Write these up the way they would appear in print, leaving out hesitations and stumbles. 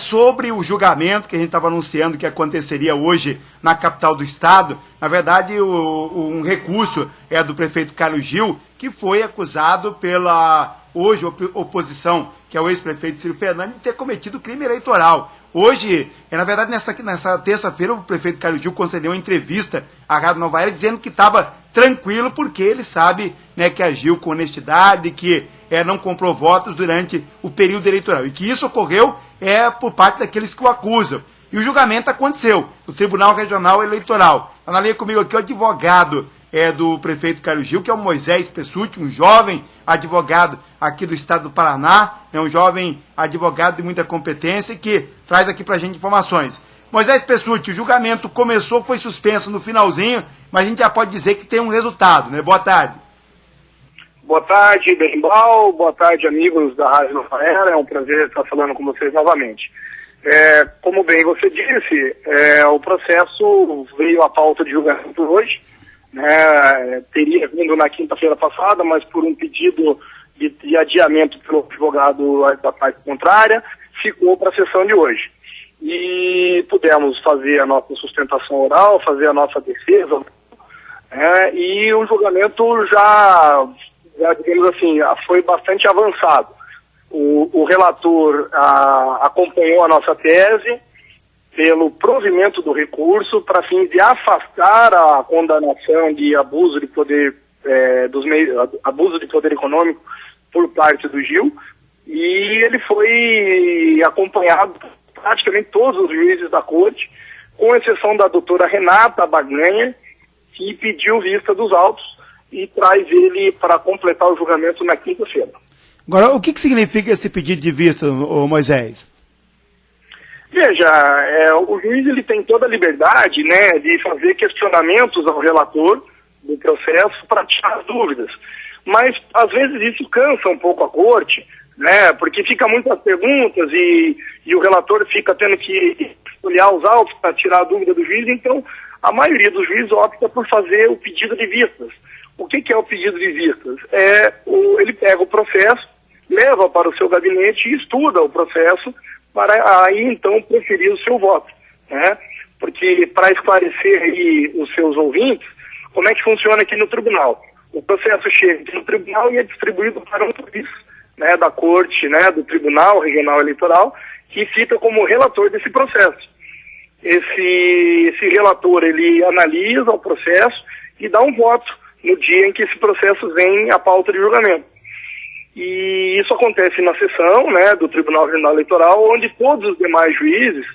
sobre o julgamento que a gente estava anunciando que aconteceria hoje na capital do estado. Na verdade, um recurso é do prefeito Carlos Gil, que foi acusado pela hoje oposição, que é o ex-prefeito Ciro Fernandes, de ter cometido crime eleitoral. Hoje, na verdade, nessa terça-feira, o prefeito Carlos Gil concedeu uma entrevista à Rádio Nova Era dizendo que estava tranquilo, porque ele sabe, né, que agiu com honestidade, que não comprou votos durante o período eleitoral. E que isso ocorreu por parte daqueles que o acusam. E o julgamento aconteceu no Tribunal Regional Eleitoral. Está na linha comigo aqui o advogado do prefeito Carlos Gil, que é o Moisés Pessutti, um jovem advogado aqui do estado do Paraná, um jovem advogado de muita competência e que traz aqui para a gente informações. Moisés Pessutti, o julgamento começou, foi suspenso no finalzinho, mas a gente já pode dizer que tem um resultado, né? Boa tarde. Boa tarde, Berimbau. Boa tarde, amigos da Rádio Nova Era. É um prazer estar falando com vocês novamente. Como bem você disse, o processo veio à pauta de julgamento hoje. Teria vindo na quinta-feira passada, mas por um pedido de adiamento pelo advogado da parte contrária, ficou para a sessão de hoje. E pudemos fazer a nossa sustentação oral, fazer a nossa defesa, e o julgamento já digamos assim, foi bastante avançado. O relator acompanhou a nossa tese pelo provimento do recurso para fim de afastar a condenação de abuso de poder abuso de poder econômico por parte do Gil, e ele foi acompanhado por praticamente todos os juízes da corte, com exceção da doutora Renata Baganha, que pediu vista dos autos e traz ele para completar o julgamento na quinta-feira. Agora, o que significa esse pedido de vista, Moisés? Veja, o juiz ele tem toda a liberdade, né, de fazer questionamentos ao relator do processo para tirar as dúvidas. Mas, às vezes, isso cansa um pouco a corte, né, porque fica muitas perguntas e o relator fica tendo que olhar os autos para tirar a dúvida do juiz. Então, a maioria dos juízes opta por fazer o pedido de vistas. O que é o pedido de vistas? Ele pega o processo, leva para o seu gabinete e estuda o processo para aí então preferir o seu voto, né? Porque para esclarecer aí os seus ouvintes, como é que funciona aqui no tribunal? O processo chega no tribunal e é distribuído para um juiz, né, da corte, né, do Tribunal Regional Eleitoral, que fica como relator desse processo. Esse relator, ele analisa o processo e dá um voto no dia em que esse processo vem à pauta de julgamento. E isso acontece na sessão, né, do Tribunal Regional Eleitoral, onde todos os demais juízes,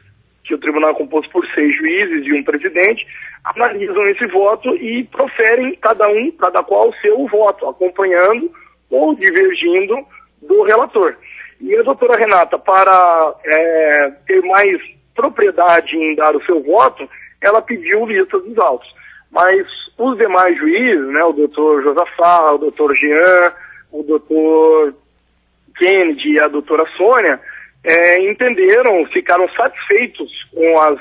que o tribunal é composto por 6 juízes e um presidente, analisam esse voto e proferem cada qual o seu voto, acompanhando ou divergindo do relator. E a doutora Renata, para ter mais propriedade em dar o seu voto, ela pediu vista dos autos. Mas os demais juízes, né, o doutor Josafá, o doutor Jean, o doutor Kennedy e a doutora Sônia, entenderam, ficaram satisfeitos com as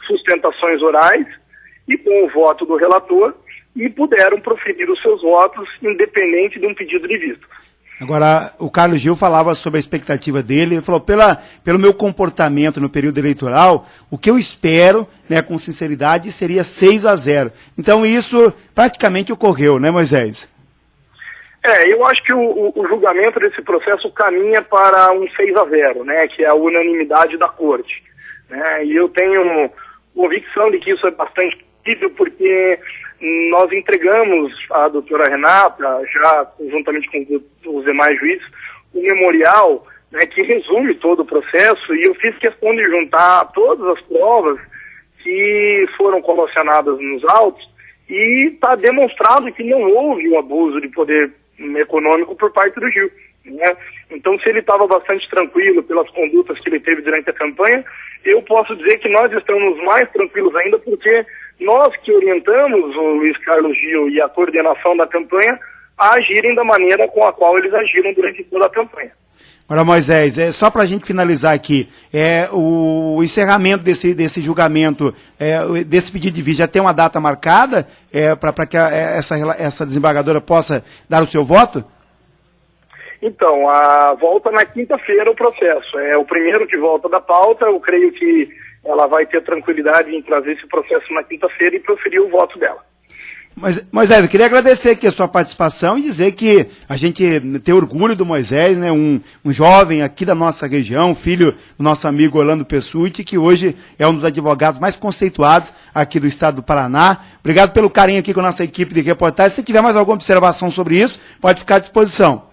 sustentações orais e com o voto do relator e puderam proferir os seus votos independente de um pedido de vista. Agora, o Carlos Gil falava sobre a expectativa dele, ele falou, pelo meu comportamento no período eleitoral, o que eu espero, né, com sinceridade, seria 6-0. Então isso praticamente ocorreu, né, Moisés? Eu acho que o julgamento desse processo caminha para um 6-0, né, que é a unanimidade da corte, né, e eu tenho convicção de que isso é bastante possível, porque nós entregamos à doutora Renata, já conjuntamente com os demais juízes, um memorial, né, que resume todo o processo, e eu fiz questão de juntar todas as provas que foram colacionadas nos autos, e está demonstrado que não houve um abuso de poder econômico por parte do Gil, né? Então, se ele estava bastante tranquilo pelas condutas que ele teve durante a campanha, eu posso dizer que nós estamos mais tranquilos ainda, porque nós que orientamos o Luiz Carlos Gil e a coordenação da campanha a agirem da maneira com a qual eles agiram durante toda a campanha. Agora, Moisés, só para a gente finalizar aqui, o encerramento desse julgamento, desse pedido de vista, já tem uma data marcada para que essa desembargadora possa dar o seu voto? Então, volta na quinta-feira o processo. É o primeiro que volta da pauta. Eu creio que ela vai ter tranquilidade em trazer esse processo na quinta-feira e proferir o voto dela. Moisés, eu queria agradecer aqui a sua participação e dizer que a gente tem orgulho do Moisés, né, um jovem aqui da nossa região, filho do nosso amigo Orlando Pessutti, que hoje é um dos advogados mais conceituados aqui do estado do Paraná. Obrigado pelo carinho aqui com a nossa equipe de reportagem. Se tiver mais alguma observação sobre isso, pode ficar à disposição.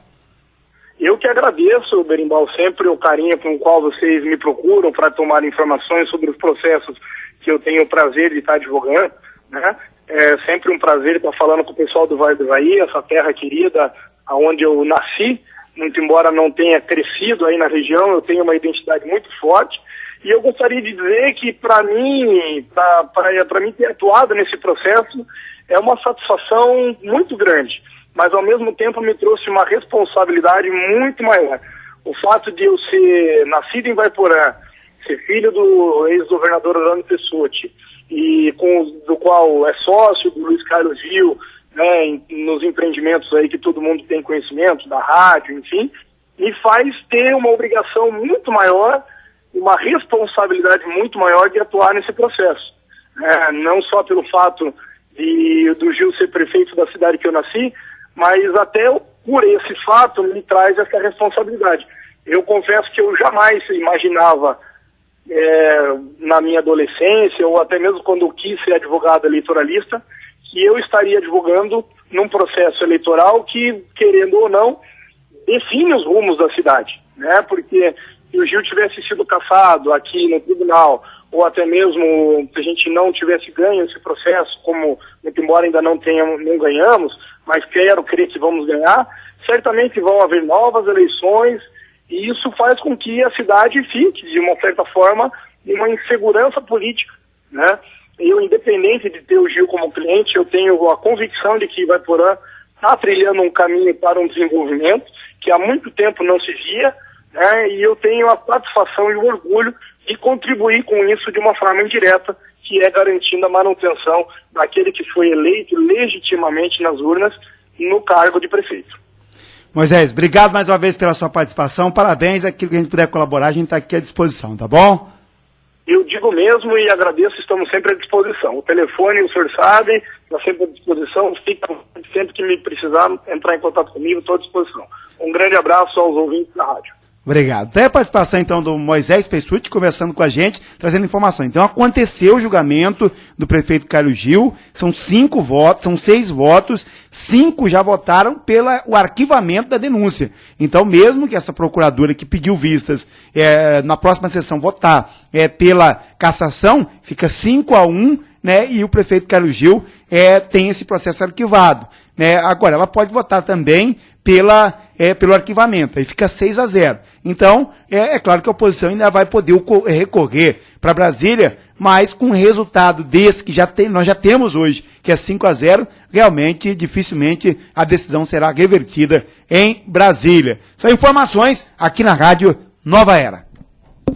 Eu que agradeço, Berimbau, sempre o carinho com o qual vocês me procuram para tomar informações sobre os processos que eu tenho o prazer de estar advogando, né? É sempre um prazer estar falando com o pessoal do Vale do Ivaí, essa terra querida, onde eu nasci, muito embora não tenha crescido aí na região, eu tenho uma identidade muito forte. E eu gostaria de dizer que, para mim ter atuado nesse processo, é uma satisfação muito grande, mas ao mesmo tempo me trouxe uma responsabilidade muito maior. O fato de eu ser nascido em Ivaiporã, ser filho do ex-governador Orlando Pessutti, e do qual é sócio do Luiz Carlos Gil, né, nos empreendimentos aí que todo mundo tem conhecimento, da rádio, enfim, me faz ter uma obrigação muito maior, uma responsabilidade muito maior de atuar nesse processo. Não só pelo fato do Gil ser prefeito da cidade que eu nasci, mas até por esse fato me traz essa responsabilidade. Eu confesso que eu jamais imaginava, na minha adolescência, ou até mesmo quando eu quis ser advogado eleitoralista, que eu estaria advogando num processo eleitoral que, querendo ou não, define os rumos da cidade, né? Porque se o Gil tivesse sido cassado aqui no tribunal, ou até mesmo se a gente não tivesse ganho esse processo, como, muito embora ainda não ganhamos, mas quero crer que vamos ganhar, certamente vão haver novas eleições, e isso faz com que a cidade fique, de uma certa forma, em uma insegurança política, né? Eu, independente de ter o Gil como cliente, eu tenho a convicção de que Ivaiporã está trilhando um caminho para um desenvolvimento que há muito tempo não se via, né? E eu tenho a satisfação e o orgulho de contribuir com isso de uma forma indireta, que é garantindo a manutenção daquele que foi eleito legitimamente nas urnas no cargo de prefeito. Moisés, obrigado mais uma vez pela sua participação, parabéns, aquilo que a gente puder colaborar, a gente está aqui à disposição, tá bom? Eu digo mesmo e agradeço, estamos sempre à disposição. O telefone, o senhor sabe, está sempre à disposição, fica sempre que me precisar entrar em contato comigo, estou à disposição. Um grande abraço aos ouvintes da rádio. Obrigado. Até a participação, então, do Moisés Pessutti, conversando com a gente, trazendo informações. Então, aconteceu o julgamento do prefeito Caio Gil, são 5 votos, são 6 votos, 5 já votaram pelo arquivamento da denúncia. Então, mesmo que essa procuradora que pediu vistas na próxima sessão votar pela cassação, fica 5-1, né, e o prefeito Caio Gil tem esse processo arquivado. Né? Agora, ela pode votar também pelo arquivamento, aí fica 6-0. Então, é claro que a oposição ainda vai poder recorrer para Brasília, mas com o resultado desse que nós já temos hoje, que é 5-0, realmente, dificilmente, a decisão será revertida em Brasília. São informações aqui na Rádio Nova Era.